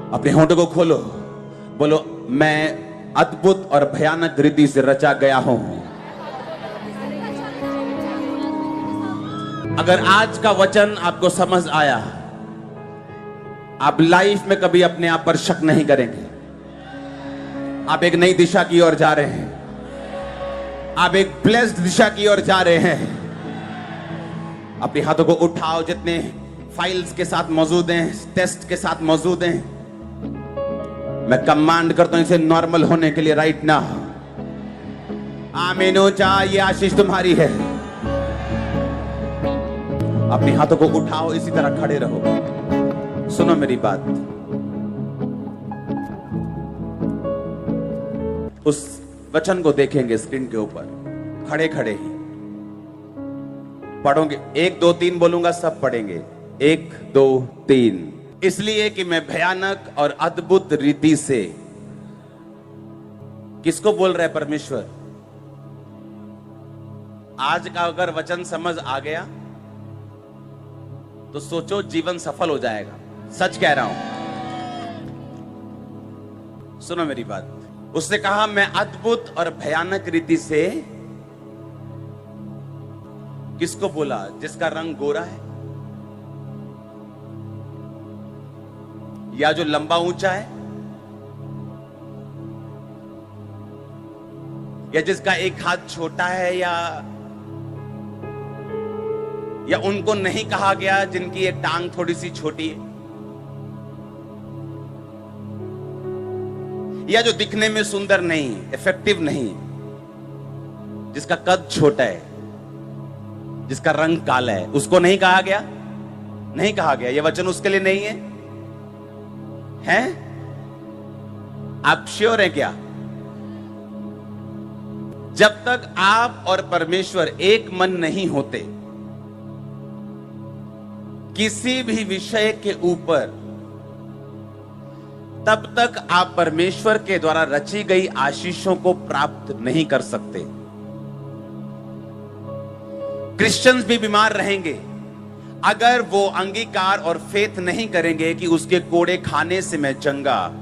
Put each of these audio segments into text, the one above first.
अपने होंठों को खोलो, बोलो मैं अद्भुत और भयानक रीति से रचा गया हूं। अगर आज का वचन आपको समझ आया, आप लाइफ में कभी अपने आप पर शक नहीं करेंगे। आप एक नई दिशा की ओर जा रहे हैं, आप एक ब्लेस्ड दिशा की ओर जा रहे हैं। अपने हाथों को उठाओ, जितने फाइल्स के साथ मौजूद हैं, टेस्ट के साथ मौजूद हैं, मैं कमांड करता हूं इसे नॉर्मल होने के लिए राइट नाउ। आमीन हो जाए, ये आशीष तुम्हारी है। अपने हाथों को उठाओ, इसी तरह खड़े रहो। सुनो मेरी बात, उस वचन को देखेंगे स्क्रीन के ऊपर, खड़े खड़े ही पढ़ोगे। 1 2 3 बोलूंगा, सब पढ़ेंगे। 1 2 3। इसलिए कि मैं भयानक और अद्भुत रीति से, किसको बोल रहा है? परमेश्वर। आज का अगर वचन समझ आ गया तो सोचो जीवन सफल हो जाएगा। सच कह रहा हूं, सुनो मेरी बात। उसने कहा मैं अद्भुत और भयानक रीति से, किसको बोला? जिसका रंग गोरा है, या जो लंबा ऊंचा है, या जिसका एक हाथ छोटा है, या उनको नहीं कहा गया जिनकी एक टांग थोड़ी सी छोटी है, या जो दिखने में सुंदर नहीं, इफेक्टिव नहीं, जिसका कद छोटा है, जिसका रंग काला है, उसको नहीं कहा गया? नहीं कहा गया। यह वचन उसके लिए नहीं है? हैं? आप श्योर हैं क्या? जब तक आप और परमेश्वर एक मन नहीं होते किसी भी विषय के ऊपर, तब तक आप परमेश्वर के द्वारा रची गई आशीषों को प्राप्त नहीं कर सकते। क्रिश्चियंस भी बीमार रहेंगे अगर वो अंगीकार और फेथ नहीं करेंगे कि उसके कोड़े खाने से मैं चंगा।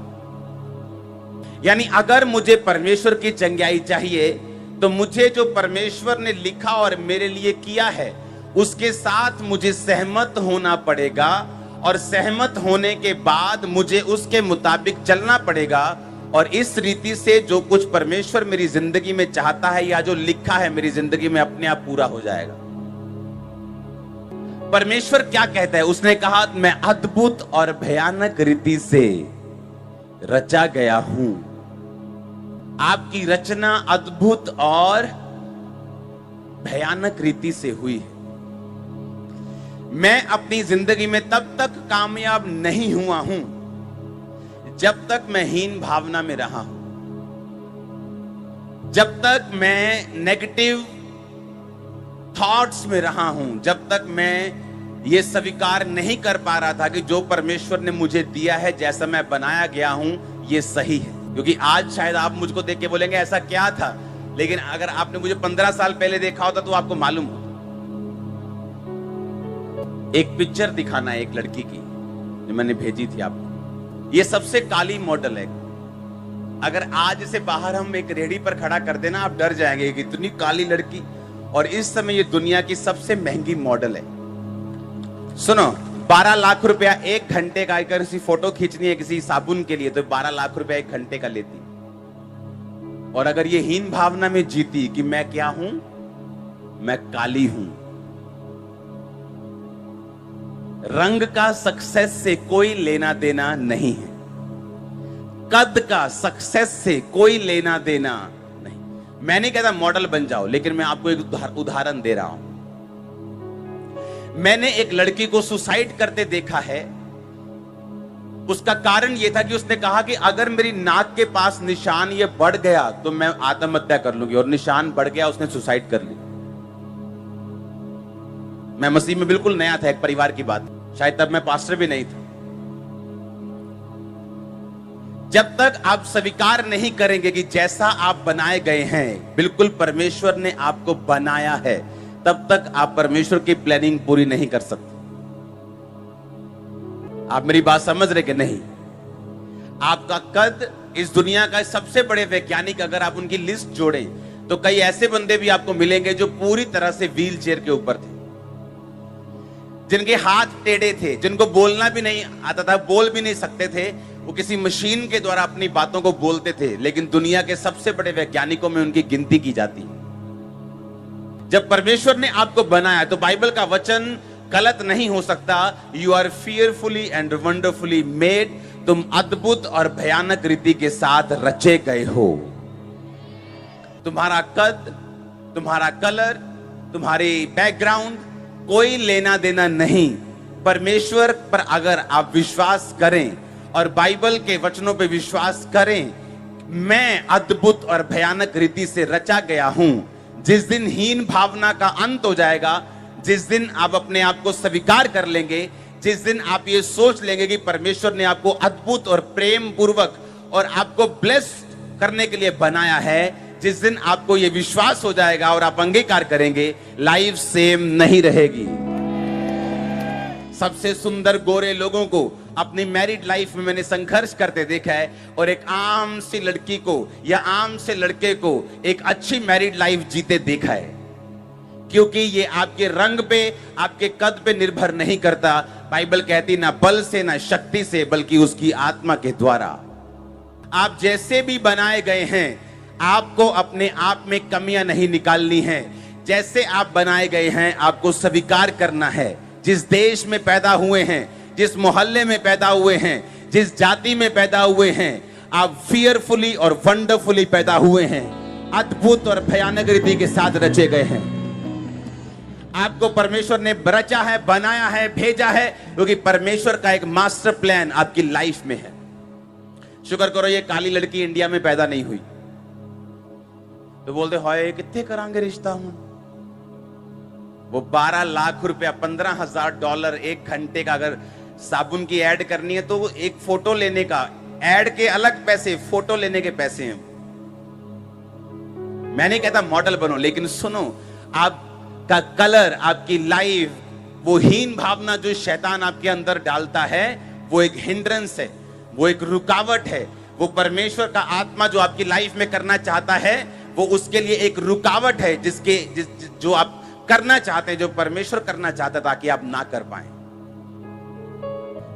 यानी अगर मुझे परमेश्वर की चंगाई चाहिए तो मुझे जो परमेश्वर ने लिखा और मेरे लिए किया है उसके साथ मुझे सहमत होना पड़ेगा, और सहमत होने के बाद मुझे उसके मुताबिक चलना पड़ेगा। और इस रीति से जो कुछ परमेश्वर मेरी जिंदगी में चाहता है या जो लिखा है मेरी जिंदगी में, अपने आप पूरा हो जाएगा। परमेश्वर क्या कहता है? उसने कहा मैं अद्भुत और भयानक रीति से रचा गया हूं। आपकी रचना अद्भुत और भयानक रीति से हुई है। मैं अपनी जिंदगी में तब तक कामयाब नहीं हुआ हूं जब तक मैं हीन भावना में रहा हूं, जब तक मैं नेगेटिव थॉट्स में रहा हूं, जब तक मैं ये स्वीकार नहीं कर पा रहा था कि जो परमेश्वर ने मुझे दिया है, जैसा मैं बनाया गया हूं, ये सही है। क्योंकि आज शायद आप मुझको देख के बोलेंगे ऐसा क्या था, लेकिन अगर आपने मुझे 15 साल पहले देखा होता तो आपको मालूम होता। एक पिक्चर दिखाना है एक लड़की की जो मैंने भेजी थी आपको। ये सबसे काली मॉडल है। अगर आज इसे बाहर हम एक रेहड़ी पर खड़ा कर देना, आप डर जाएंगे कि इतनी काली लड़की, और इस समय ये दुनिया की सबसे महंगी मॉडल है। सुनो, 12 लाख रुपया 1 घंटे का, अगर किसी फोटो खींचनी है किसी साबुन के लिए तो 12 लाख रुपया 1 घंटे का लेती। और अगर ये हीन भावना में जीती कि मैं क्या हूं, मैं काली हूं। रंग का सक्सेस से कोई लेना देना नहीं है, कद का सक्सेस से कोई लेना देना नहीं। मैं नहीं कहता मॉडल बन जाओ, लेकिन मैं आपको एक उदाहरण दे रहा हूं। मैंने एक लड़की को सुसाइड करते देखा है। उसका कारण यह था कि उसने कहा कि अगर मेरी नाक के पास निशान ये बढ़ गया तो मैं आत्महत्या कर लूंगी, और निशान बढ़ गया, उसने सुसाइड कर ली। मैं मसीह में बिल्कुल नया था, एक परिवार की बात, शायद तब मैं पास्टर भी नहीं था। जब तक आप स्वीकार नहीं करेंगे कि जैसा आप बनाए गए हैं बिल्कुल परमेश्वर ने आपको बनाया है, तब तक आप परमेश्वर की प्लानिंग पूरी नहीं कर सकते। आप मेरी बात समझ रहे कि नहीं? आपका कद इस दुनिया का सबसे बड़े वैज्ञानिक अगर आप उनकी लिस्ट जोड़ें तो कई ऐसे बंदे भी आपको मिलेंगे जो पूरी तरह से व्हील चेयर के ऊपर थे, जिनके हाथ टेढ़े थे, जिनको बोलना भी नहीं आता था, बोल भी नहीं सकते थे, वो किसी मशीन के द्वारा अपनी बातों को बोलते थे, लेकिन दुनिया के सबसे बड़े वैज्ञानिकों में उनकी गिनती की जाती है। जब परमेश्वर ने आपको बनाया तो बाइबल का वचन गलत नहीं हो सकता। You are fearfully and wonderfully made, तुम अद्भुत और भयानक रीति के साथ रचे गए हो। तुम्हारा कद, तुम्हारा कलर, तुम्हारी बैकग्राउंड कोई लेना देना नहीं। परमेश्वर पर अगर आप विश्वास करें और बाइबल के वचनों पे विश्वास करें, मैं अद्भुत और भयानक रीति से रचा गया हूं। जिस दिन हीन भावना का अंत हो जाएगा, जिस दिन आप अपने आप को स्वीकार कर लेंगे, जिस दिन आप ये सोच लेंगे कि परमेश्वर ने आपको अद्भुत और प्रेम पूर्वक और आपको ब्लेस करने के लिए बनाया है, जिस दिन आपको ये विश्वास हो जाएगा और आप अंगीकार करेंगे, लाइफ सेम नहीं रहेगी। सबसे सुंदर गोरे लोगों को अपनी मैरिड लाइफ में मैंने संघर्ष करते देखा है, और एक आम सी लड़की को या आम से लड़के को एक अच्छी मैरिड लाइफ जीते देखा है, क्योंकि ये आपके रंग पे, आपके कद पे निर्भर नहीं करता। बाइबल कहती ना बल से ना शक्ति से, बल्कि उसकी आत्मा के द्वारा। आप जैसे भी बनाए गए हैं, आपको अपने आप में कमियां नहीं निकालनी है। जैसे आप बनाए गए हैं, आपको स्वीकार करना है। जिस देश में पैदा हुए हैं, जिस मोहल्ले में पैदा हुए हैं, जिस जाति में पैदा हुए हैं, आप फियरफुली और वंडरफुली पैदा हुए हैं। अद्भुत और भयानक रीति के साथ रचे गए हैं। आपको परमेश्वर ने रचा है, बनाया है, भेजा है, क्योंकि परमेश्वर का एक मास्टर प्लान आपकी लाइफ में है। शुक्र करो ये काली लड़की इंडिया में पैदा नहीं हुई, तो बोलते हाय कितने करांगे रिश्ता हूं। वो 12 लाख रुपया, $15,000 एक घंटे का अगर साबुन की ऐड करनी है तो वो एक फोटो लेने का, ऐड के अलग पैसे, फोटो लेने के पैसे हैं। मैं नहीं कहता मॉडल बनो, लेकिन सुनो, आपका कलर, आपकी लाइफ, वो हीन भावना जो शैतान आपके अंदर डालता है, वो एक हिंड्रेंस है, वो एक रुकावट है। वो परमेश्वर का आत्मा जो आपकी लाइफ में करना चाहता है, वो उसके लिए एक रुकावट है, जो आप करना चाहते हैं, जो परमेश्वर करना चाहता, ताकि आप ना कर पाए।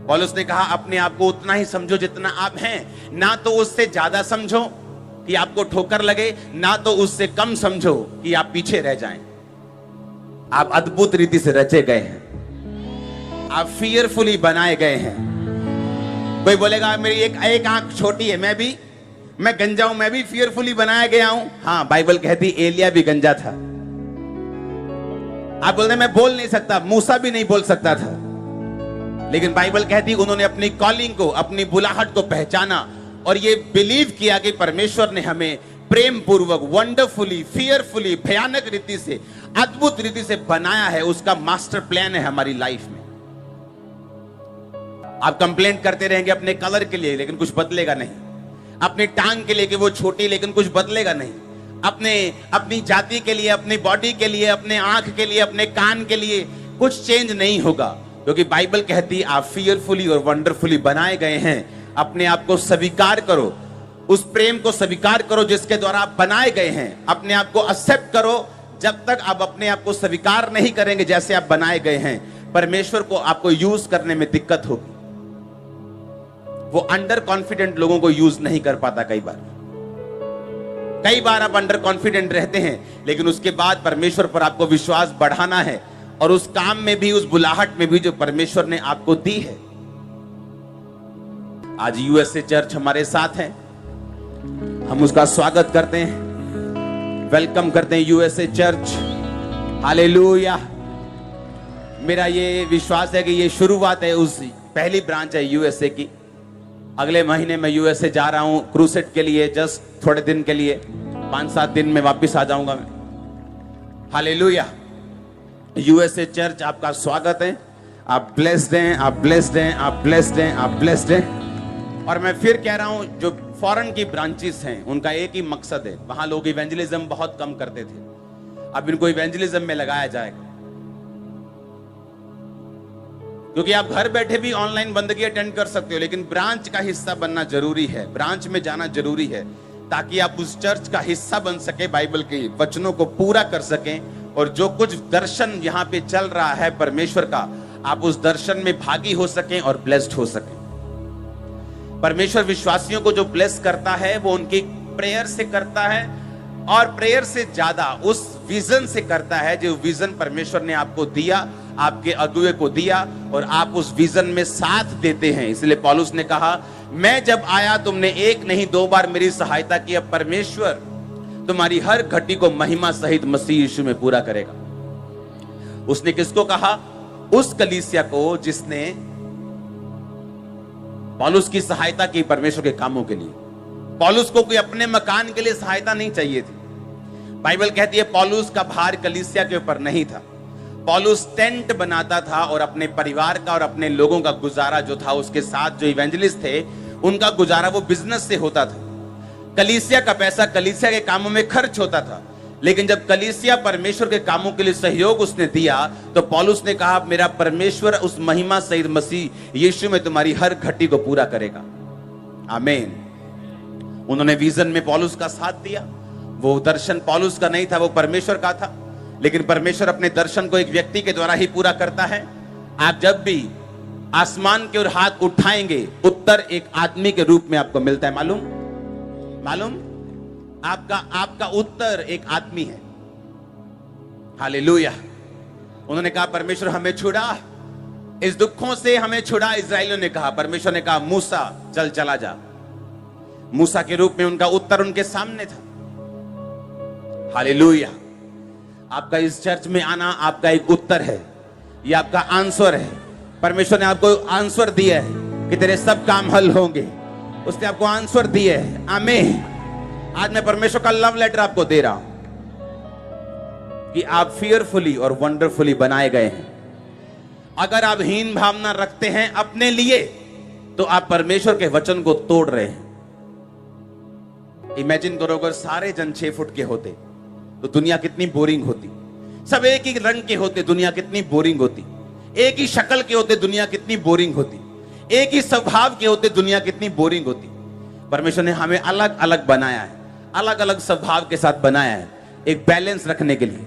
पौलुस ने कहा अपने आप को उतना ही समझो जितना आप हैं, ना तो उससे ज्यादा समझो कि आपको ठोकर लगे, ना तो उससे कम समझो कि आप पीछे रह जाएं। आप अद्भुत रीति से रचे गए हैं, आप फियरफुली बनाए गए हैं। कोई बोलेगा मेरी एक आंख छोटी है, मैं गंजा हूं, मैं भी फियरफुली बनाया गया हूं। हाँ, बाइबल कहती एलिया भी गंजा था। आप बोलते मैं बोल नहीं सकता, मूसा भी नहीं बोल सकता था, लेकिन बाइबल कहती उन्होंने अपनी कॉलिंग को, अपनी बुलाहट को पहचाना और ये बिलीव किया कि परमेश्वर ने हमें प्रेम पूर्वक, वंडरफुली, फियरफुली, भयानक रीति से, अद्भुत रीति से बनाया है। उसका मास्टर प्लान है हमारी लाइफ में। आप कंप्लेंट करते रहेंगे अपने कलर के लिए, लेकिन कुछ बदलेगा नहीं। अपनी टांग के लिए कि वो छोटी, लेकिन कुछ बदलेगा नहीं। अपनी जाति के लिए, अपनी बॉडी के लिए, अपने आंख के लिए, अपने कान के लिए कुछ चेंज नहीं होगा, क्योंकि बाइबल कहती आप फियरफुली और वंडरफुली बनाए गए हैं। अपने आप को स्वीकार करो, उस प्रेम को स्वीकार करो जिसके द्वारा आप बनाए गए हैं। अपने आप को एक्सेप्ट करो। जब तक आप अपने आप को स्वीकार नहीं करेंगे जैसे आप बनाए गए हैं, परमेश्वर को आपको यूज करने में दिक्कत होगी। वो अंडर कॉन्फिडेंट लोगों को यूज नहीं कर पाता। कई बार आप अंडर कॉन्फिडेंट रहते हैं, लेकिन उसके बाद परमेश्वर पर आपको विश्वास बढ़ाना है, और उस काम में भी, उस बुलाहट में भी जो परमेश्वर ने आपको दी है। आज यूएसए चर्च हमारे साथ है, हम उसका स्वागत करते हैं, वेलकम करते हैं यूएसए चर्च। हालेलुया। मेरा ये विश्वास है कि ये शुरुआत है, उस पहली ब्रांच है यूएसए की। अगले महीने मैं यूएसए जा रहा हूं क्रूसेड के लिए, जस्ट थोड़े दिन के लिए, 5-7 दिन में वापस आ जाऊंगा मैं। हालेलुया। यूएसए चर्च आपका स्वागत है। आप ब्लेस्ड हैं, आप ब्लेस्ड हैं, आप ब्लेस्ड हैं, आप ब्लेस्ड हैं। और मैं फिर कह रहा हूं, जो फॉरेन की ब्रांचेस हैं उनका एक ही मकसद है। वहां लोग इवेंजलिज्म बहुत कम करते थे, अब इनको इवेंजलिज्म में लगाया जाएगा। क्योंकि आप घर बैठे भी ऑनलाइन बंदगी अटेंड कर सकते हो, लेकिन ब्रांच का हिस्सा बनना जरूरी है, ब्रांच में जाना जरूरी है, ताकि आप उस चर्च का हिस्सा बन सके, बाइबल के वचनों को पूरा कर सकें, और जो कुछ दर्शन यहाँ पे चल रहा है परमेश्वर का, आप उस दर्शन में भागी हो सकें और ब्लेस्ड हो सकें। परमेश्वर विश्वासियों को जो ब्लेस करता है वो उनकी प्रेयर से करता है, और प्रेयर से ज्यादा उस विजन से करता है जो विजन परमेश्वर ने आपको दिया, आपके अगुए को दिया, और आप उस विजन में साथ देते हैं। इसलिए पौलुस ने कहा, मैं जब आया तुमने एक नहीं 2 बार मेरी सहायता की, अब परमेश्वर तुम्हारी हर घटी को महिमा सहित मसीह यीशु में पूरा करेगा। उसने किसको कहा? उस कलीसिया को जिसने पौलुस की सहायता की परमेश्वर के कामों के लिए। पौलुस को कोई अपने मकान के लिए सहायता नहीं चाहिए थी। बाइबल कहती है पौलुस का भार कलीसिया के ऊपर नहीं था। पौलुस टेंट बनाता था और अपने परिवार का और अपने लोगों का गुजारा जो था, उसके साथ जो इवेंजलिस्ट थे उनका गुजारा वो बिजनेस से होता था। कलीसिया का पैसा कलीसिया के कामों में खर्च होता था। लेकिन जब कलीसिया परमेश्वर के कामों के लिए सहयोग उसने दिया, तो पौलुस ने कहा, मेरा परमेश्वर उस महिमा सहित मसीह यीशु में तुम्हारी हर घटी को पूरा करेगा। आमीन। उन्होंने विजन में पौलुस का साथ दिया। वो दर्शन पौलुस का नहीं था, वो परमेश्वर का था। लेकिन परमेश्वर अपने दर्शन को एक व्यक्ति के द्वारा ही पूरा करता है। आप जब भी आसमान की ओर हाथ उठाएंगे, उत्तर एक आदमी के रूप में आपको मिलता है। मालूम आपका उत्तर एक आदमी है। हालेलुया। उन्होंने कहा, परमेश्वर हमें छुड़ा, इस दुखों से हमें छुड़ा। इस्राएलियों ने कहा, परमेश्वर ने कहा, मूसा चला जा। मूसा के रूप में उनका उत्तर उनके सामने था। हालेलुया। आपका इस चर्च में आना आपका एक उत्तर है, यह आपका आंसर है। परमेश्वर ने आपको आंसर दिया है कि तेरे सब काम हल होंगे। उसने आपको आंसर दिया है। आमीन। आज मैं परमेश्वर का लव लेटर आपको दे रहा हूं कि आप fearfully और wonderfully बनाए गए हैं। अगर आप हीन भावना रखते हैं अपने लिए, तो आप परमेश्वर के वचन को तोड़ रहे हैं। इमेजिन करो, अगर सारे जन 6 फुट के होते तो दुनिया कितनी बोरिंग होती। सब एक ही रंग के होते, दुनिया कितनी बोरिंग होती। एक ही शक्ल के होते, दुनिया कितनी बोरिंग होती। एक ही स्वभाव के होते, दुनिया कितनी बोरिंग होती। परमेश्वर ने हमें अलग अलग बनाया है, अलग अलग स्वभाव के साथ बनाया है, एक बैलेंस रखने के लिए।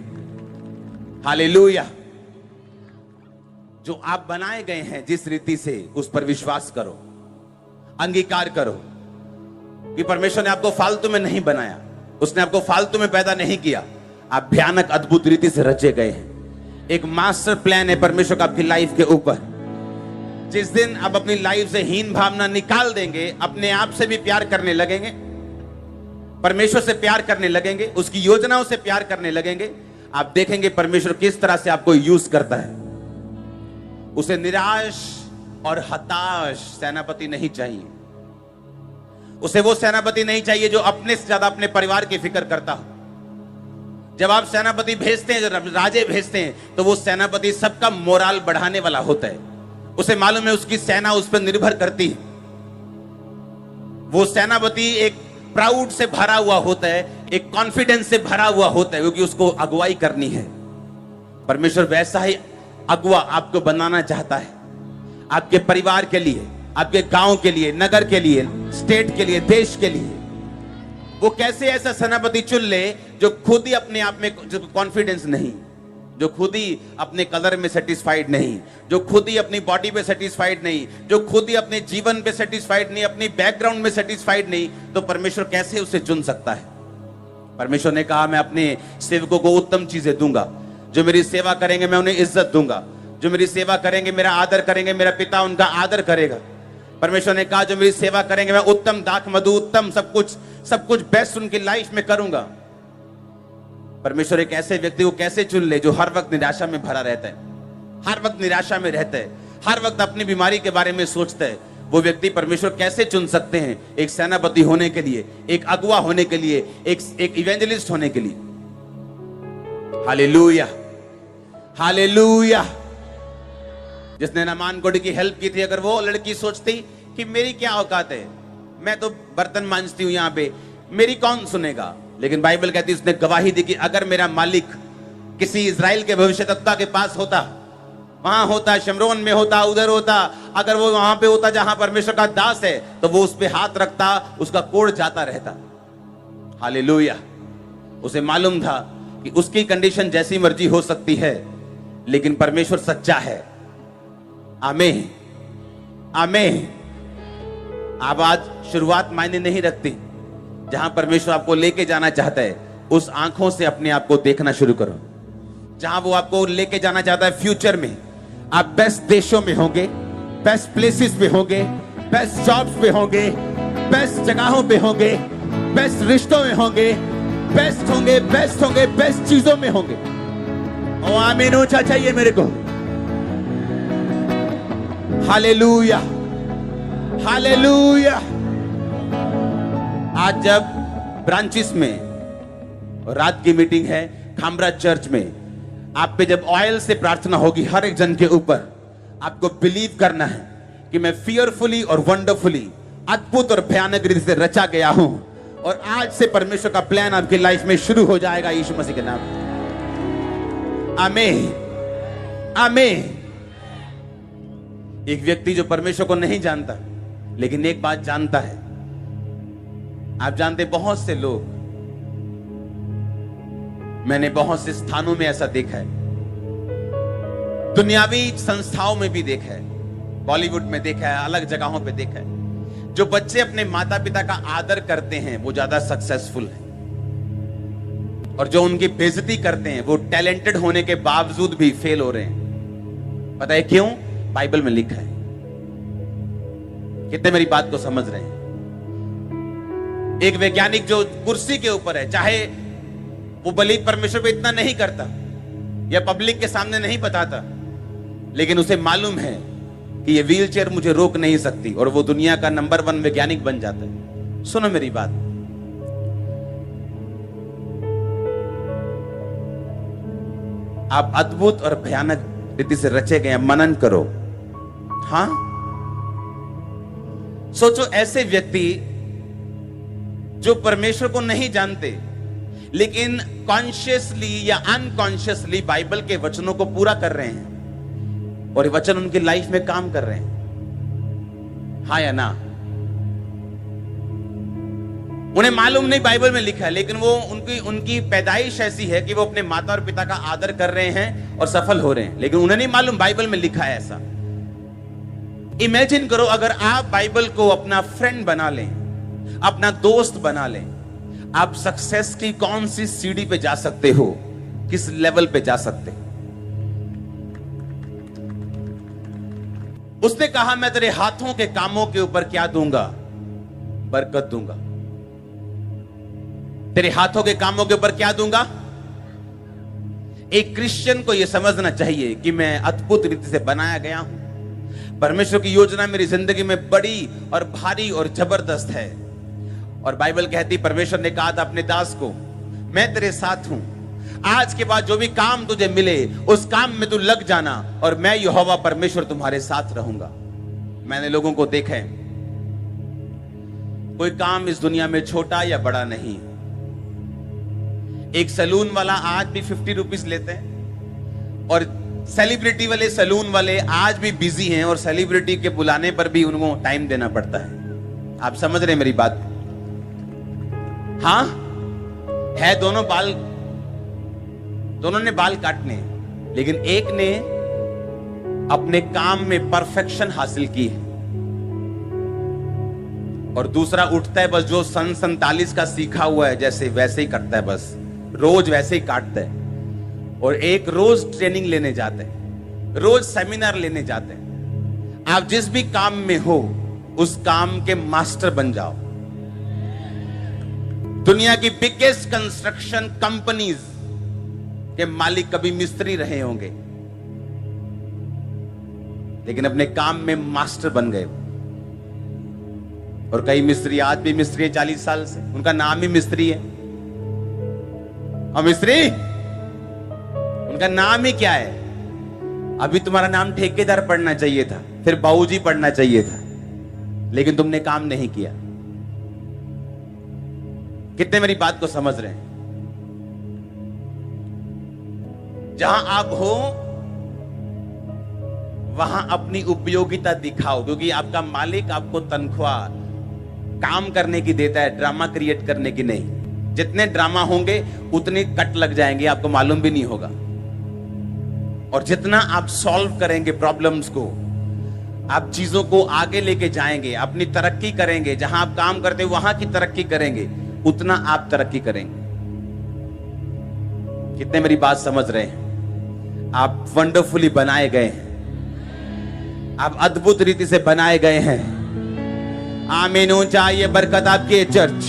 हालेलुया। जो आप बनाए गए हैं जिस रीति से, उस पर विश्वास करो, अंगीकार करो कि परमेश्वर ने आपको फालतू में नहीं बनाया। उसने आपको फालतू में पैदा नहीं किया। आप भयानक अद्भुत रीति से रचे गए हैं। एक मास्टर प्लान है परमेश्वर का आपकी लाइफ के ऊपर। जिस दिन आप अपनी लाइफ से हीन भावना निकाल देंगे, अपने आप से भी प्यार करने लगेंगे, परमेश्वर से प्यार करने लगेंगे, उसकी योजनाओं से प्यार करने लगेंगे, आप देखेंगे परमेश्वर किस तरह से आपको यूज करता है। उसे निराश और हताश सेनापति नहीं चाहिए। उसे वो सेनापति नहीं चाहिए जो अपने से ज्यादा अपने परिवार की फिक्र करता हो। जब आप सेनापति भेजते हैं, जब राजे भेजते हैं, तो वो सेनापति सबका मोराल बढ़ाने वाला होता है। उसे मालूम है उसकी सेना उस पर निर्भर करती है। वो सेनापति एक प्राउड से भरा हुआ होता है, एक कॉन्फिडेंस से भरा हुआ होता है, क्योंकि उसको अगुवाई करनी है। परमेश्वर वैसा ही अगुवा आपको बनाना चाहता है, आपके परिवार के लिए, आपके गांव के लिए, नगर के लिए, स्टेट के लिए, देश के लिए। वो कैसे ऐसा सेनापति चुन ले जो खुद ही अपने आप में कॉन्फिडेंस नहीं, जो खुद ही अपने कलर में सेटिस्फाइड नहीं, जो खुद ही अपनी बॉडी पे सेटिस्फाइड नहीं, जो खुद ही अपने जीवन पे सेटिस्फाइड नहीं, अपनी बैकग्राउंड में सेटिस्फाइड नहीं, तो परमेश्वर कैसे उसे चुन सकता है? परमेश्वर ने कहा, मैं अपने सेवकों को उत्तम चीजें दूंगा। जो मेरी सेवा करेंगे मैं उन्हें इज्जत दूंगा। जो मेरी सेवा करेंगे मेरा आदर करेंगे, मेरा पिता उनका आदर करेगा। परमेश्वर ने कहा, जो मेरी सेवा करेंगे मैं उत्तम दाख मधु, उत्तम सब कुछ बेस्ट उनकी लाइफ में करूंगा। परमेश्वर एक ऐसे व्यक्ति को कैसे चुन ले जो हर वक्त निराशा में भरा रहता है, हर वक्त निराशा में रहता है, हर वक्त अपनी बीमारी के बारे में सोचता है। वो व्यक्ति परमेश्वर कैसे चुन सकते हैं? एक सेनापति होने के लिए, एक अगुवा होने के लिए, एक इवेंजलिस्ट होने के लिए। Hallelujah, hallelujah. जिसने नामान कोड़ी की हेल्प की थी, अगर वो लड़की सोचती कि मेरी क्या औकात है, मैं तो बर्तन मांजती हूं यहां पे, मेरी कौन सुनेगा? लेकिन बाइबल कहती है उसने गवाही दी कि अगर मेरा मालिक किसी इजराइल के भविष्यद्वक्ता के पास होता वहां होता, शमरोन में होता, उधर होता। अगर वो वहां पे होता जहां परमेश्वर का दास है, तो वो उस पे हाथ रखता, उसका कोढ़ जाता रहता। हालेलुया। उसे मालूम था कि उसकी कंडीशन जैसी मर्जी हो सकती है, लेकिन परमेश्वर सच्चा है। आमीन, आमीन। अब आज शुरुआत मायने नहीं रखती। जहां परमेश्वर आपको लेके जाना चाहता है, उस आंखों से अपने आप को देखना शुरू करो। जहां वो आपको लेके जाना चाहता है फ्यूचर में, आप बेस्ट देशों में होंगे, बेस्ट प्लेसेस में होंगे, बेस्ट जॉब्स पे होंगे, बेस्ट जगहों पे होंगे, बेस्ट रिश्तों में होंगे, बेस्ट होंगे, बेस्ट होंगे, बेस्ट चीजों में होंगे। ओ आमीन ऊंचा चाहिए मेरे को। Hallelujah, hallelujah. आज जब ब्रांचेस में रात की मीटिंग है खामरा चर्च में, आप पे जब ऑयल से प्रार्थना होगी हर एक जन के ऊपर, आपको बिलीव करना है कि मैं फियरफुली और वंडरफुली, अद्भुत और भयानक रीति से रचा गया हूं, और आज से परमेश्वर का प्लान आपकी लाइफ में शुरू हो जाएगा यीशु मसीह के नाम। आमीन, आमीन। एक व्यक्ति जो परमेश्वर को नहीं जानता, लेकिन एक बात जानता है। आप जानते, बहुत से लोग, मैंने बहुत से स्थानों में ऐसा देखा है, दुनियावी संस्थाओं में भी देखा है, बॉलीवुड में देखा है, अलग जगहों पे देखा है। जो बच्चे अपने माता पिता का आदर करते हैं वो ज्यादा सक्सेसफुल हैं, और जो उनकी बेइज्जती करते हैं वो टैलेंटेड होने के बावजूद भी फेल हो रहे हैं। पता है क्यों? बाइबल में लिखा है। कितने मेरी बात को समझ रहे हैं? एक वैज्ञानिक जो कुर्सी के ऊपर है, चाहे वो बलि परमेश्वर पे इतना नहीं करता या पब्लिक के सामने नहीं बताता, लेकिन उसे मालूम है कि ये व्हीलचेयर मुझे रोक नहीं सकती, और वो दुनिया का नंबर 1 वैज्ञानिक बन जाता है। सुनो मेरी बात, आप अद्भुत और भयानक रीति से रचे गए, मनन करो। हां, सोचो ऐसे व्यक्ति जो परमेश्वर को नहीं जानते, लेकिन कॉन्शियसली या अनकॉन्शियसली बाइबल के वचनों को पूरा कर रहे हैं, और ये वचन उनकी लाइफ में काम कर रहे हैं। हाँ या ना? उन्हें मालूम नहीं बाइबल में लिखा है, लेकिन वो उनकी पैदाइश ऐसी है कि वो अपने माता और पिता का आदर कर रहे हैं और सफल हो रहे हैं, लेकिन उन्हें नहीं मालूम बाइबल में लिखा है ऐसा। इमेजिन करो, अगर आप बाइबल को अपना फ्रेंड बना लें, अपना दोस्त बना लें, आप सक्सेस की कौन सी सीढ़ी पे जा सकते हो, किस लेवल पे जा सकते हो। उसने कहा, मैं तेरे हाथों के कामों के ऊपर क्या दूंगा? बरकत दूंगा। तेरे हाथों के कामों के ऊपर क्या दूंगा? एक क्रिश्चियन को यह समझना चाहिए कि मैं अद्भुत रीति से बनाया गया हूं। परमेश्वर की योजना मेरी जिंदगी में बड़ी और भारी और जबरदस्त है, और बाइबल कहती, परमेश्वर ने कहा था अपने दास को, मैं तेरे साथ हूं। आज के बाद जो भी काम तुझे मिले, उस काम में तू लग जाना, और मैं यहोवा परमेश्वर तुम्हारे साथ रहूंगा। मैंने लोगों को देखा है, कोई काम इस दुनिया में छोटा या बड़ा नहीं। एक सैलून वाला आज भी 50 रुपीज लेते हैं, और सेलिब्रिटी वाले सैलून वाले आज भी बिजी हैं, और सेलिब्रिटी के बुलाने पर भी उनको टाइम देना पड़ता है। आप समझ रहे हैं मेरी बात? हाँ, है दोनों ने बाल काटने, लेकिन एक ने अपने काम में परफेक्शन हासिल की है, और दूसरा उठता है बस जो सन 47 का सीखा हुआ है जैसे वैसे ही करता है, बस रोज वैसे ही काटता है। और एक रोज ट्रेनिंग लेने जाते हैं, रोज सेमिनार लेने जाते हैं। आप जिस भी काम में हो, उस काम के मास्टर बन जाओ। दुनिया की बिगेस्ट कंस्ट्रक्शन कंपनीज के मालिक कभी मिस्त्री रहे होंगे, लेकिन अपने काम में मास्टर बन गए। और कई मिस्त्री आज भी मिस्त्री है 40 साल से, उनका नाम ही मिस्त्री है। और मिस्त्री, उनका नाम ही क्या है? अभी तुम्हारा नाम ठेकेदार पढ़ना चाहिए था, फिर बाबूजी पढ़ना चाहिए था, लेकिन तुमने काम नहीं किया। कितने मेरी बात को समझ रहे हैं? जहां आप हो वहां अपनी उपयोगिता दिखाओ, क्योंकि आपका मालिक आपको तनख्वाह काम करने की देता है, ड्रामा क्रिएट करने की नहीं। जितने ड्रामा होंगे उतने कट लग जाएंगे, आपको मालूम भी नहीं होगा। और जितना आप सॉल्व करेंगे प्रॉब्लम्स को, आप चीजों को आगे लेके जाएंगे, अपनी तरक्की करेंगे, जहां आप काम करते हैं वहां की तरक्की करेंगे, उतना आप तरक्की करेंगे। कितने मेरी बात समझ रहे हैं? आप वंडरफुली बनाए गए हैं, आप अद्भुत रीति से बनाए गए हैं। आमीन। ऊंचा ये बरकत आपकी है चर्च।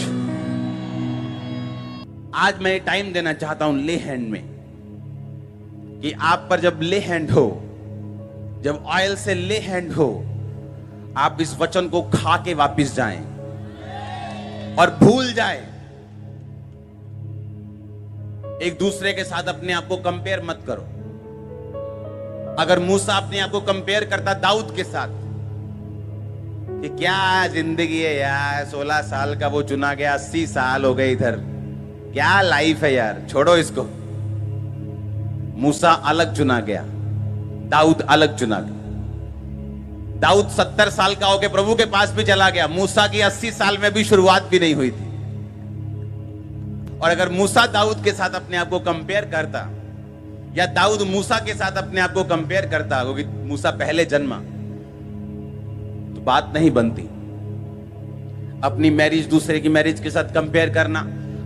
आज मैं टाइम देना चाहता हूं ले हैंड में, कि आप पर जब ले हैंड हो, जब ऑयल से ले हैंड हो, आप इस वचन को खा के वापिस जाएं और भूल जाएं। एक दूसरे के साथ अपने आप को कंपेयर मत करो। अगर मूसा अपने आप को कंपेयर करता दाऊद के साथ कि क्या जिंदगी है यार, 16 साल का वो चुना गया, 80 साल हो गए इधर, क्या लाइफ है यार, छोड़ो इसको। मूसा अलग चुना गया, दाऊद अलग चुना गया। दाऊद 70 साल का होकर प्रभु के पास भी चला गया, मूसा की 80 साल में भी शुरुआत भी नहीं हुई थी। और अगर मूसा दाऊद के साथ अपने आप को कंपेयर करता, या दाऊद मूसा के साथ अपने आप को कंपेयर करता, क्योंकि मूसा पहले जन्मा, तो बात नहीं बनती। अपनी मैरिज दूसरे की मैरिज के साथ कंपेयर करना,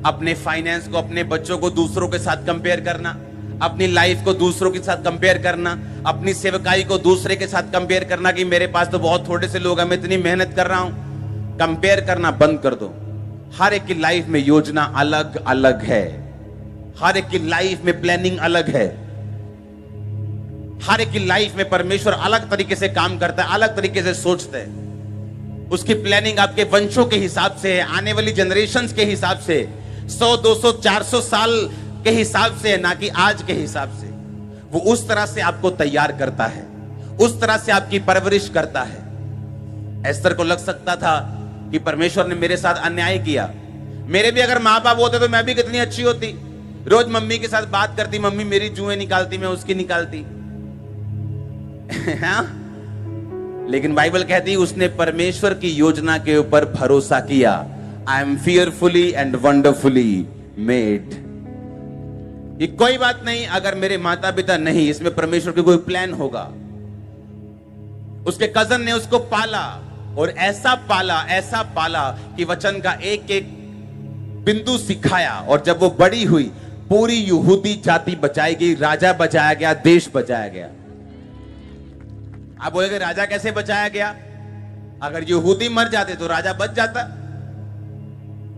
अपने फाइनेंस को, अपने बच्चों को दूसरों के साथ कंपेयर करना, अपनी लाइफ को दूसरों के साथ कंपेयर करना, अपनी सेवकाई को दूसरे के साथ कंपेयर करना कि मेरे पास तो बहुत थोड़े से लोग हैं, मैं इतनी मेहनत कर रहा हूं। कंपेयर करना बंद कर दो। हर एक की लाइफ में योजना अलग अलग है, हर एक की लाइफ में प्लानिंग अलग है, हर एक की लाइफ में परमेश्वर अलग तरीके से काम करता है, अलग तरीके से सोचता है। उसकी प्लानिंग आपके वंशों के हिसाब से है, आने वाली जनरेशंस के हिसाब से, 100, 200, 400 साल के हिसाब से है, ना कि आज के हिसाब से। वो उस तरह से आपको तैयार करता है, उस तरह से आपकी परवरिश करता है। एस्तर को लग सकता था कि परमेश्वर ने मेरे साथ अन्याय किया, मेरे भी अगर माँ बाप होते तो मैं भी कितनी अच्छी होती, रोज मम्मी के साथ बात करती, मम्मी मेरी जुएं निकालती, मैं उसकी निकालती। हाँ? लेकिन बाइबल कहती है उसने परमेश्वर की योजना के ऊपर भरोसा किया। I am fearfully and wonderfully made. ये कोई बात नहीं अगर मेरे माता पिता नहीं, इसमें परमेश्वर की कोई प्लान होगा। उसके कजन ने उसको पाला, और ऐसा पाला कि वचन का एक एक बिंदु सिखाया। और जब वो बड़ी हुई, पूरी यहूदी जाति बचाई गई, राजा बचाया गया, देश बचाया गया। आप बोलेंगे राजा कैसे बचाया गया? अगर यहूदी मर जाते तो राजा बच जाता।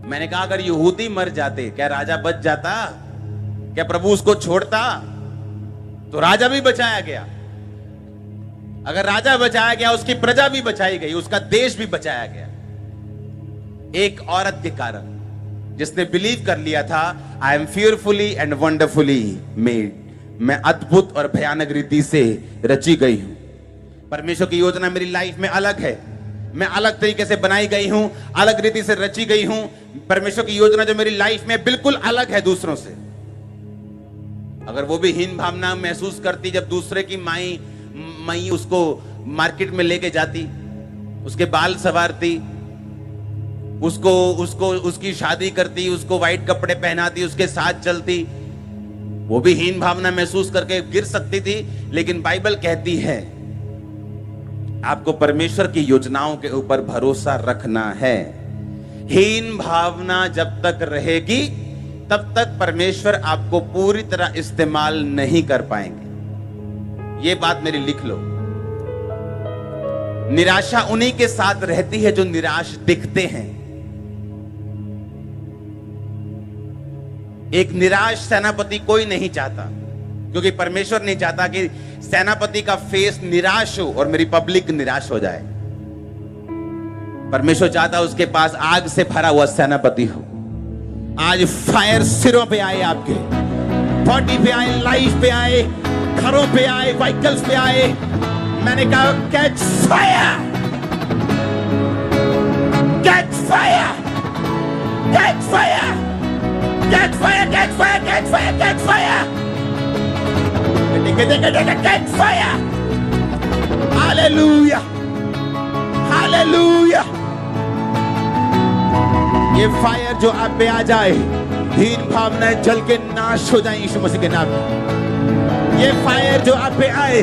मैंने कहा अगर यहूदी मर जाते क्या राजा बच जाता? क्या प्रभु उसको छोड़ता? तो राजा भी बचाया गया। अगर राजा बचाया गया, उसकी प्रजा भी बचाई गई, उसका देश भी बचाया गया। एक औरत के कारण, जिसने बिलीव कर लिया था I am fearfully and wonderfully made, मैं अद्भुत और भयानक रीति से रची गई हूं। परमेश्वर की योजना मेरी लाइफ में अलग है, मैं अलग तरीके से बनाई गई हूं, अलग रीति से रची गई हूं। परमेश्वर की योजना जो मेरी लाइफ में बिल्कुल अलग है दूसरों से। अगर वो भी हीन भावना महसूस करती जब दूसरे की माई उसको मार्केट में लेके जाती, उसके बाल संवारती, उसकी शादी करती, उसको व्हाइट कपड़े पहनाती, उसके साथ चलती, वो भी हीन भावना महसूस करके गिर सकती थी। लेकिन बाइबल कहती है आपको परमेश्वर की योजनाओं के ऊपर भरोसा रखना है। हीन भावना जब तक रहेगी तब तक परमेश्वर आपको पूरी तरह इस्तेमाल नहीं कर पाएंगे। ये बात मेरी लिख लो। निराशा उन्हीं के साथ रहती है जो निराश दिखते हैं। एक निराश सेनापति कोई नहीं चाहता, क्योंकि परमेश्वर नहीं चाहता कि सेनापति का फेस निराश हो और मेरी पब्लिक निराश हो जाए। परमेश्वर चाहता उसके पास आग से भरा हुआ सेनापति हो। आज फायर सिरों पे आए, आपके बॉडी पे आए, लाइफ पे आए, घरों पे आए, व्हीकल्स पे आए। मैंने कहा catch fire, catch fire, catch fire, catch fire, catch fire, catch fire, catch fire, catch fire. Hallelujah, hallelujah. ये फायर जो आप पे आ जाए, हीन भावनाएं जल के नाश हो जाए यीशु मसीह के नाम में। ये फायर जो आप पे आए,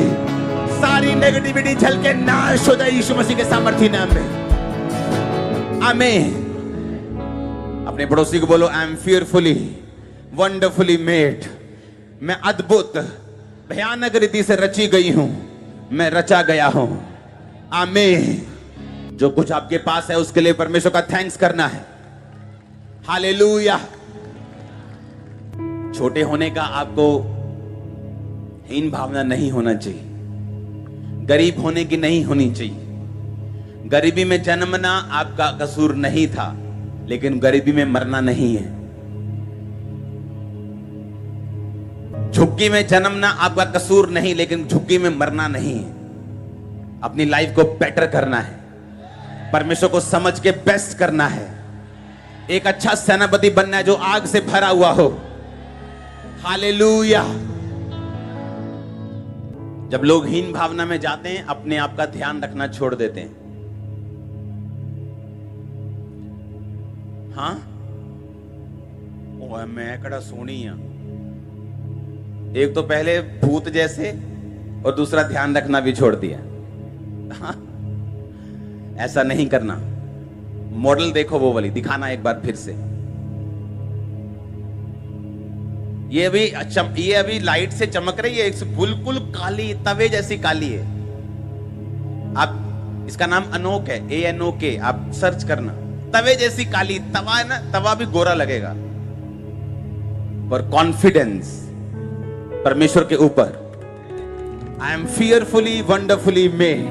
सारी नेगेटिविटी जल के नाश हो जाए यीशु मसीह के सामर्थ्य नाम में। आमीन। अपने पड़ोसी को बोलो, I am fearfully, wonderfully made। मैं अद्भुत, भयानक रीति से रची गई हूं, मैं रचा गया हूं। आमीन। जो कुछ आपके पास है उसके लिए परमेश्वर का थैंक्स करना है। हालेलुया। छोटे होने का आपको हीन भावना नहीं होना चाहिए, गरीब होने की नहीं होनी चाहिए। गरीबी में जन्मना आपका कसूर नहीं था, लेकिन गरीबी में मरना नहीं है। झुग्गी में जन्मना आपका कसूर नहीं, लेकिन झुग्गी में मरना नहीं है। अपनी लाइफ को बेटर करना है, परमेश्वर को समझ के बेस्ट करना है, एक अच्छा सेनापति बनना है जो आग से भरा हुआ हो। हालेलुया। जब लोग हीन भावना में जाते हैं, अपने आप का ध्यान रखना छोड़ देते हैं। हाँ, ओए मैं कड़ा सोनी है। एक तो पहले भूत जैसे, और दूसरा ध्यान रखना भी छोड़ दिया। हाँ? ऐसा नहीं करना। मॉडल देखो वो वाली, दिखाना एक बार फिर से। ये अभी लाइट से चमक रही है, बिल्कुल काली, तवे जैसी काली है। आप इसका नाम अनोक है, ANOK। आप सर्च करना, तवे जैसी काली। तवा है ना, तवा भी गोरा लगेगा। पर कॉन्फिडेंस परमेश्वर के ऊपर, I am fearfully, wonderfully made।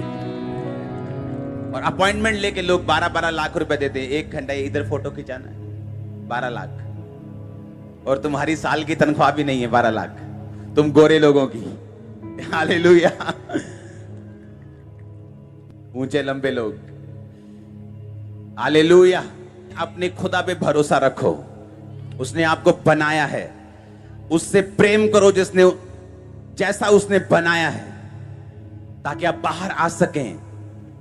और अपॉइंटमेंट लेके लोग 12-12 लाख रुपए देते हैं। 1 घंटा इधर फोटो खिंचाना है, 12 लाख। और तुम्हारी साल की तनख्वाह भी नहीं है 12 लाख, तुम गोरे लोगों की। हालेलुया। ऊंचे लंबे लोग। हालेलुया। अपने खुदा पे भरोसा रखो, उसने आपको बनाया है। उससे प्रेम करो जैसा उसने बनाया है, ताकि आप बाहर आ सकें।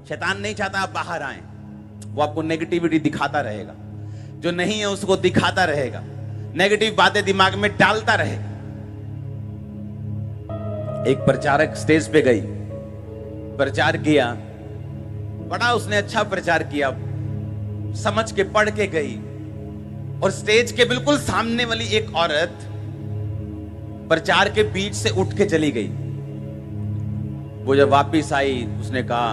शैतान नहीं चाहता आप बाहर आए, वो आपको नेगेटिविटी दिखाता रहेगा, जो नहीं है उसको दिखाता रहेगा, नेगेटिव बातें दिमाग में डालता रहेगा। एक प्रचारक स्टेज पे गई, प्रचार किया, बड़ा उसने अच्छा प्रचार किया, समझ के पढ़ के गई। और स्टेज के बिल्कुल सामने वाली एक औरत प्रचार के बीच से उठ के चली गई। वो जब वापिस आई, उसने कहा,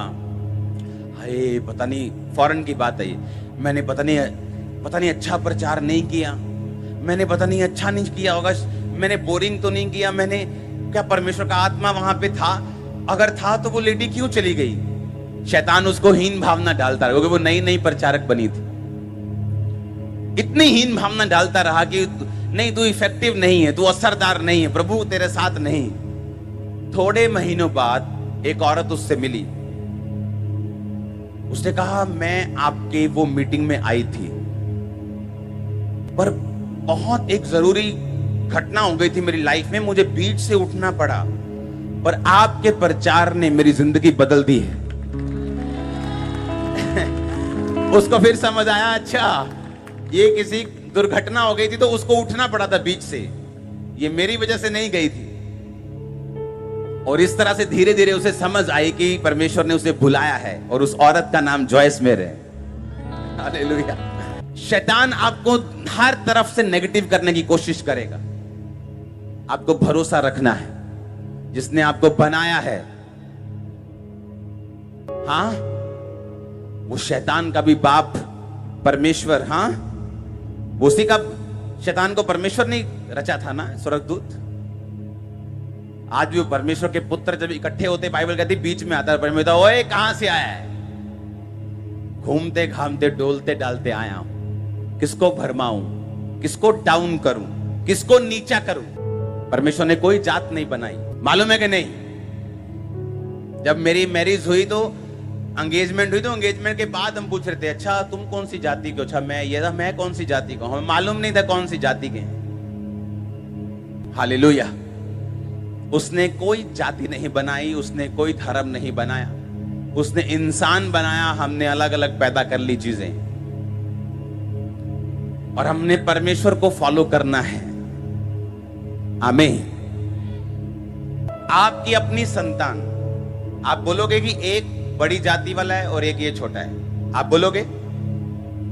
हाय पता नहीं, फौरन की बात है, मैंने पता नहीं अच्छा प्रचार नहीं किया, मैंने पता नहीं अच्छा नहीं किया होगा, मैंने बोरिंग तो नहीं किया, मैंने क्या परमेश्वर का आत्मा वहां पे था? अगर था तो वो लेडी क्यों चली गई? शैतान उसको हीन भावना डालता रहा, क्योंकि वो नई प्रचारक बनी थी। इतनी हीन भावना डालता रहा कि नहीं, तू इफेक्टिव नहीं है, तू असरदार नहीं है, प्रभु तेरे साथ नहीं। थोड़े महीनों बाद एक औरत उससे मिली, उसने कहा, मैं आपके वो मीटिंग में आई थी, पर बहुत एक जरूरी घटना हो गई थी मेरी लाइफ में, मुझे बीच से उठना पड़ा, पर आपके प्रचार ने मेरी जिंदगी बदल दी है। उसको फिर समझ आया, अच्छा ये किसी दुर्घटना हो गई थी तो उसको उठना पड़ा था बीच से, ये मेरी वजह से नहीं गई थी। और इस तरह से धीरे धीरे उसे समझ आई कि परमेश्वर ने उसे बुलाया है, और उस औरत का नाम जॉयस मेयर है। हालेलुया। शैतान आपको हर तरफ से नेगेटिव करने की कोशिश करेगा। आपको भरोसा रखना है जिसने आपको बनाया है। हाँ, वो शैतान का भी बाप परमेश्वर। हाँ, उसी का, शैतान को परमेश्वर ने रचा था ना, स्वर्गदूत। आज भी वो परमेश्वर के पुत्र जब इकट्ठे होते, बाइबल कहती बीच में आता है परमेश्वर, ओए कहां से आया है? घूमते घामते डोलते डालते आया हूं, किसको भरमाऊं, किसको डाउन करूं, किसको नीचा करूं। परमेश्वर ने कोई जात नहीं बनाई, मालूम है कि नहीं? जब मेरी मैरिज हुई तो एंगेजमेंट हुई, तो एंगेजमेंट के बाद हम पूछ रहे थे, अच्छा तुम कौन सी जाति के? अच्छा मैं कौन सी जाति का हूं? हमें मालूम नहीं था कौन सी जाति के। हालेलुया। उसने कोई जाति नहीं बनाई, उसने कोई धर्म नहीं बनाया, उसने इंसान बनाया, हमने अलग अलग पैदा कर ली चीजें, और हमने परमेश्वर को फॉलो करना है। आमीन। आपकी अपनी संतान, आप बोलोगे कि एक बड़ी जाति वाला है और एक ये छोटा है, आप बोलोगे?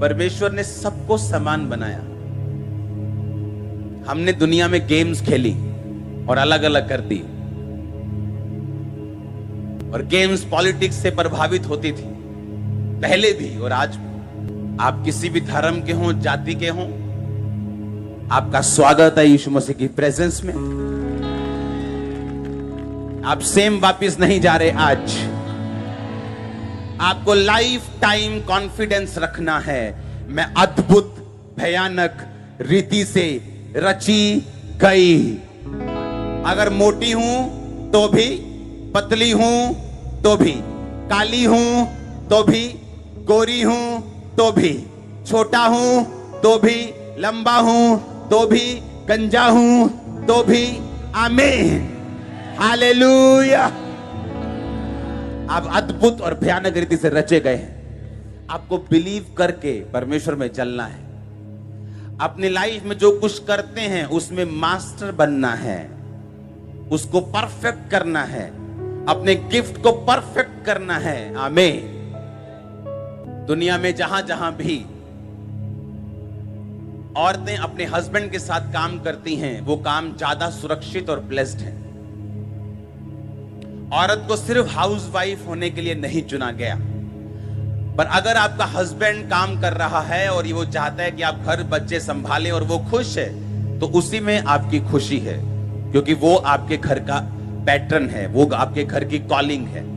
परमेश्वर ने सबको समान बनाया। हमने दुनिया में गेम्स खेली और अलग अलग कर दी, और गेम्स पॉलिटिक्स से प्रभावित होती थी पहले भी और आज भी। आप किसी भी धर्म के हों, जाति के हों, आपका स्वागत है यीशु मसीह की प्रेजेंस में। आप सेम वापस नहीं जा रहे। आज आपको लाइफ टाइम कॉन्फिडेंस रखना है, मैं अद्भुत भयानक रीति से रची गई। अगर मोटी हूं तो भी, पतली हूं तो भी, काली हूं तो भी, गोरी हूं तो भी, छोटा हूं तो भी, लंबा हूं तो भी, गंजा हूं तो भी। आमीन, हालेलुया। आप अद्भुत और भयानक रीति से रचे गए हैं। आपको बिलीव करके परमेश्वर में चलना है। अपनी लाइफ में जो कुछ करते हैं उसमें मास्टर बनना है, उसको परफेक्ट करना है, अपने गिफ्ट को परफेक्ट करना है। आमीन। दुनिया में जहां जहां भी औरतें अपने हस्बैंड के साथ काम करती हैं, वो काम ज्यादा सुरक्षित और ब्लेस्ड है। औरत को सिर्फ हाउसवाइफ होने के लिए नहीं चुना गया, पर अगर आपका हस्बैंड काम कर रहा है और वो चाहता है कि आप घर बच्चे संभालें और वो खुश है, तो उसी में आपकी खुशी है, क्योंकि वो आपके घर का पैटर्न है, वो आपके घर की कॉलिंग है।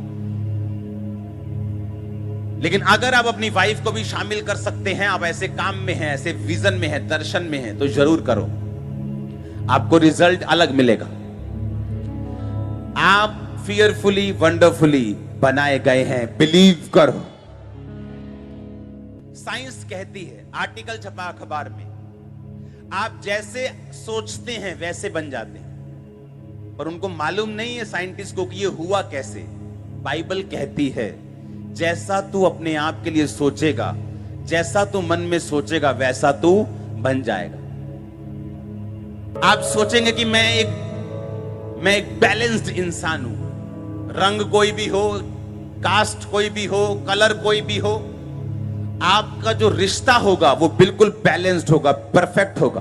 लेकिन अगर आप अपनी वाइफ को भी शामिल कर सकते हैं, आप ऐसे काम में हैं, ऐसे विजन में हैं, दर्शन में हैं, तो जरूर करो, आपको रिजल्ट अलग मिलेगा। आप फियरफुली वंडरफुली बनाए गए हैं, बिलीव करो। साइंस कहती है, आर्टिकल छपा अखबार में, आप जैसे सोचते हैं वैसे बन जाते हैं, पर उनको मालूम नहीं है साइंटिस्ट को कि ये हुआ कैसे। बाइबल कहती है, जैसा तू अपने आप के लिए सोचेगा, जैसा तू मन में सोचेगा, वैसा तू बन जाएगा। आप सोचेंगे कि मैं एक बैलेंस्ड इंसान हूं, रंग कोई भी हो, कास्ट कोई भी हो, कलर कोई भी हो, आपका जो रिश्ता होगा वो बिल्कुल बैलेंस्ड होगा, परफेक्ट होगा।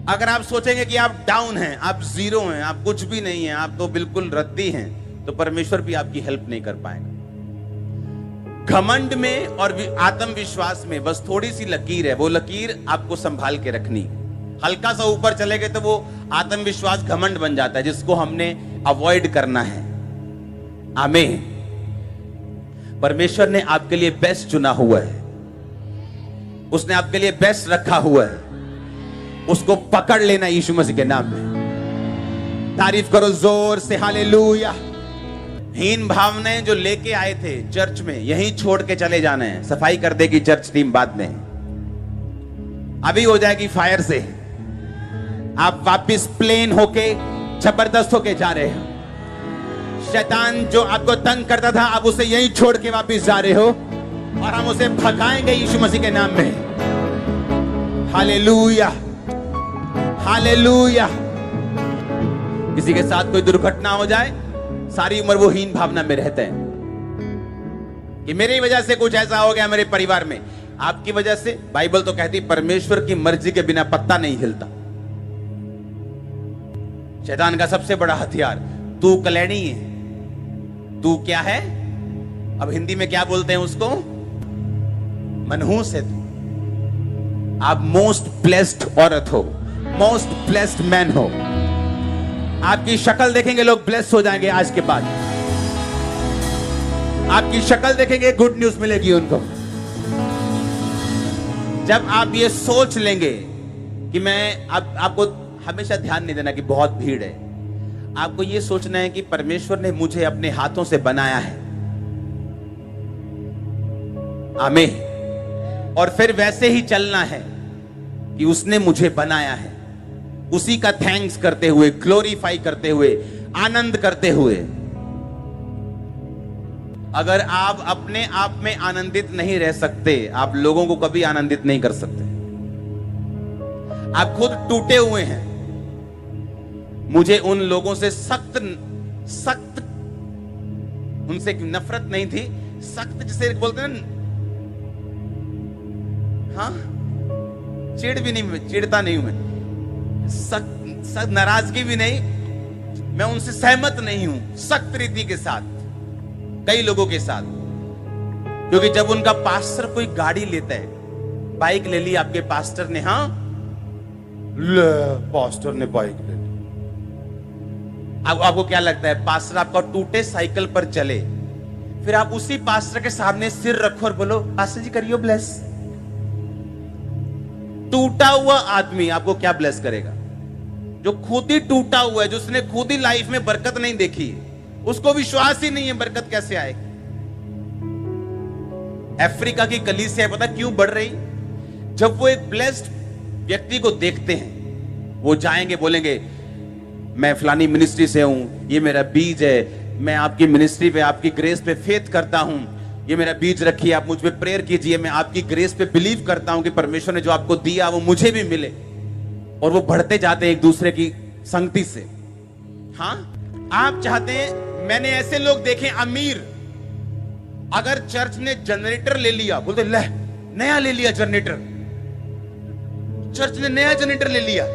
अगर आप सोचेंगे कि आप डाउन हैं, आप जीरो हैं, आप कुछ भी नहीं हैं, आप तो बिल्कुल रद्दी हैं, तो परमेश्वर भी आपकी हेल्प नहीं कर पाएगा। घमंड में और आत्मविश्वास में बस थोड़ी सी लकीर है, वो लकीर आपको संभाल के रखनी। हल्का सा ऊपर चले गए तो वो आत्मविश्वास घमंड बन जाता है, जिसको हमने अवॉइड करना है। आमीन। परमेश्वर ने आपके लिए बेस्ट चुना हुआ है, उसने आपके लिए बेस्ट रखा हुआ है, उसको पकड़ लेना यीशु मसीह के नाम में। तारीफ करो जोर से, हालेलुया। हीन भावनाएं जो लेके आए थे चर्च में, यहीं छोड़ के चले जाने हैं। सफाई कर देगी चर्च टीम बाद में, अभी हो जाएगी फायर से। आप वापिस प्लेन होके, जबरदस्त होके जा रहे हो। शैतान जो आपको तंग करता था, आप उसे यहीं छोड़ के वापिस जा रहे हो, और हम उसे भगाएंगे यीशु मसीह के नाम में। Hallelujah, hallelujah. किसी के साथ कोई दुर्घटना हो जाए, सारी उम्र वो हीन भावना में रहते हैं कि मेरी वजह से कुछ ऐसा हो गया मेरे परिवार में। आपकी वजह से, बाइबल तो कहती परमेश्वर की मर्जी के बिना पत्ता नहीं हिलता। शैतान का सबसे बड़ा हथियार, तू कलैनी है, तू क्या है, अब हिंदी में क्या बोलते हैं उसको, मनहूस है तू। आप मोस्ट ब्लेस्ड औरत हो, मोस्ट ब्लेस्ड मैन हो। आपकी शक्ल देखेंगे लोग ब्लेस्ड हो जाएंगे आज के बाद। आपकी शक्ल देखेंगे, गुड न्यूज मिलेगी उनको। जब आप ये सोच लेंगे कि मैं, आपको हमेशा ध्यान नहीं देना कि बहुत भीड़ है, आपको ये सोचना है कि परमेश्वर ने मुझे अपने हाथों से बनाया है। आमीन। और फिर वैसे ही चलना है कि उसने मुझे बनाया है, उसी का थैंक्स करते हुए, ग्लोरीफाई करते हुए, आनंद करते हुए। अगर आप अपने आप में आनंदित नहीं रह सकते, आप लोगों को कभी आनंदित नहीं कर सकते। आप खुद टूटे हुए हैं। मुझे उन लोगों से सख्त उनसे नफरत नहीं थी, सख्त जिसे बोलते हैं, हाँ, चिढ़ता नहीं हूं मैं, सख्त नाराजगी भी नहीं, मैं उनसे सहमत नहीं हूं सख्त रीति के साथ, कई लोगों के साथ। क्योंकि जब उनका पास्टर कोई गाड़ी लेता है, बाइक ले ली आपके पास्टर ने, हाँ पास्टर ने बाइक ले ली, आपको क्या लगता है? पास्टर आपका टूटे साइकिल पर चले, फिर आप उसी पास्टर के सामने सिर रखो और बोलो पास्टर जी करियो ब्लेस। टूटा हुआ आदमी आपको क्या ब्लेस करेगा? जो खुद ही टूटा हुआ है, जो उसने खुद ही लाइफ में बरकत नहीं देखी, उसको विश्वास ही नहीं है बरकत कैसे आएगी। अफ्रीका की कलीसिया पता क्यों बढ़ रही? जब वो एक ब्लेस्ड व्यक्ति को देखते हैं, वो जाएंगे बोलेंगे मैं फलानी मिनिस्ट्री से हूं, ये मेरा बीज है, मैं आपकी मिनिस्ट्री पे, आपकी ग्रेस पे फेथ करता हूं, ये मेरा बीज रखिए, आप मुझ पे प्रेयर कीजिए, मैं आपकी ग्रेस पे बिलीव करता हूं कि परमेश्वर ने जो आपको दिया वो मुझे भी मिले। और वो बढ़ते जाते हैं एक दूसरे की संगति से। हाँ, आप चाहते हैं, मैंने ऐसे लोग देखे अमीर, अगर चर्च ने जनरेटर ले लिया, बोलते ले नया ले लिया जनरेटर, चर्च ने नया जनरेटर ले लिया,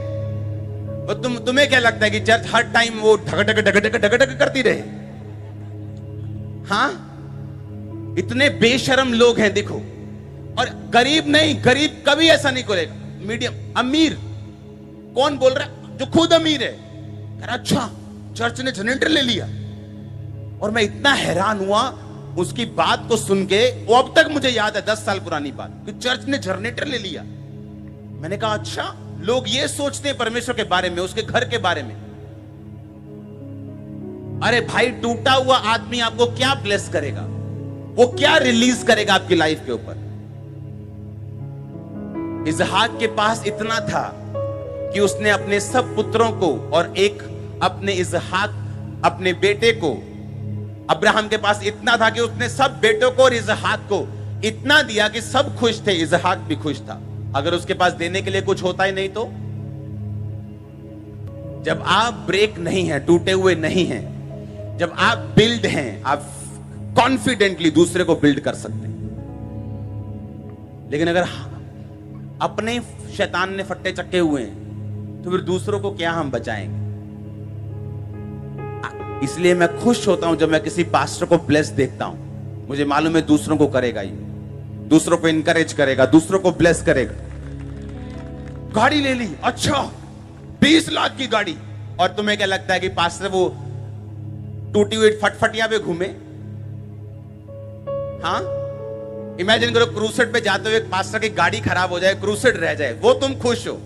और तुम्हें क्या लगता है कि चर्च हर टाइम वो ढक करती रहे? हाँ, इतने बेशर्म लोग हैं देखो। और गरीब नहीं, गरीब कभी ऐसा नहीं करेगा, मीडियम, अमीर। कौन बोल रहा है? जो खुद अमीर है, कह रहा अच्छा चर्च ने जनरेटर ले लिया। और मैं इतना हैरान हुआ उसकी बात को सुन के, वो अब तक मुझे याद है 10 साल पुरानी बात, कि चर्च ने जनरेटर ले लिया। मैंने कहा अच्छा, लोग ये सोचते हैं परमेश्वर के बारे में, उसके घर के बारे में। अरे भाई, टूटा हुआ आदमी आपको क्या ब्लेस करेगा? वो क्या रिलीज करेगा आपकी लाइफ के ऊपर? इसहाक के पास इतना था कि उसने अपने सब पुत्रों को और एक अपने इसहाक अपने बेटे को, अब्राहम के पास इतना था कि उसने सब बेटों को और इसहाक को इतना दिया कि सब खुश थे, इसहाक भी खुश था। अगर उसके पास देने के लिए कुछ होता ही नहीं तो? जब आप ब्रेक नहीं है, टूटे हुए नहीं हैं, जब आप बिल्ड हैं, आप कॉन्फिडेंटली दूसरे को बिल्ड कर सकते हैं। लेकिन अगर अपने शैतान ने फट्टे चक्के हुए हैं, तो फिर दूसरों को क्या हम बचाएंगे? इसलिए मैं खुश होता हूं जब मैं किसी पास्टर को ब्लेस देखता हूं। मुझे मालूम है दूसरों को करेगा, ये दूसरों को इनकरेज करेगा, दूसरों को ब्लेस करेगा। गाड़ी ले ली, अच्छा 20 लाख की गाड़ी, और तुम्हें क्या लगता है कि पास्टर वो टूटी हुई फटफटिया पे घूमे? हाँ, इमेजिन करो क्रूसेड पे जाते हुए पास्टर की गाड़ी खराब हो जाए, क्रूसेड रह जाए, वो तुम खुश हो?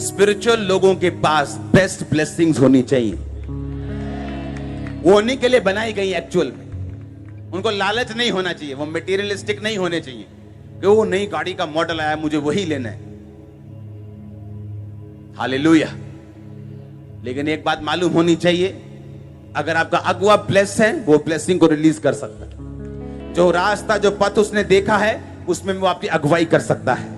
स्पिरिचुअल लोगों के पास बेस्ट ब्लेसिंग्स होनी चाहिए। वो होने के लिए बनाई गई एक्चुअल में। उनको लालच नहीं होना चाहिए, वो मटेरियलिस्टिक नहीं होने चाहिए कि वो नई गाड़ी का मॉडल आया मुझे वही लेना है। हालेलुया। लेकिन एक बात मालूम होनी चाहिए, अगर आपका अगुआ ब्लेस है, वो ब्लेसिंग को रिलीज कर सकता है। जो रास्ता, जो पथ उसने देखा है, उसमें वो आपकी अगुवाई कर सकता है।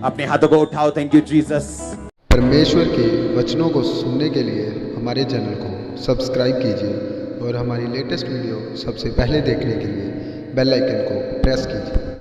अपने हाथों को उठाओ। Thank you Jesus. परमेश्वर के वचनों को सुनने के लिए हमारे चैनल को सब्सक्राइब कीजिए और हमारी लेटेस्ट वीडियो सबसे पहले देखने के लिए बेल आइकन को प्रेस कीजिए।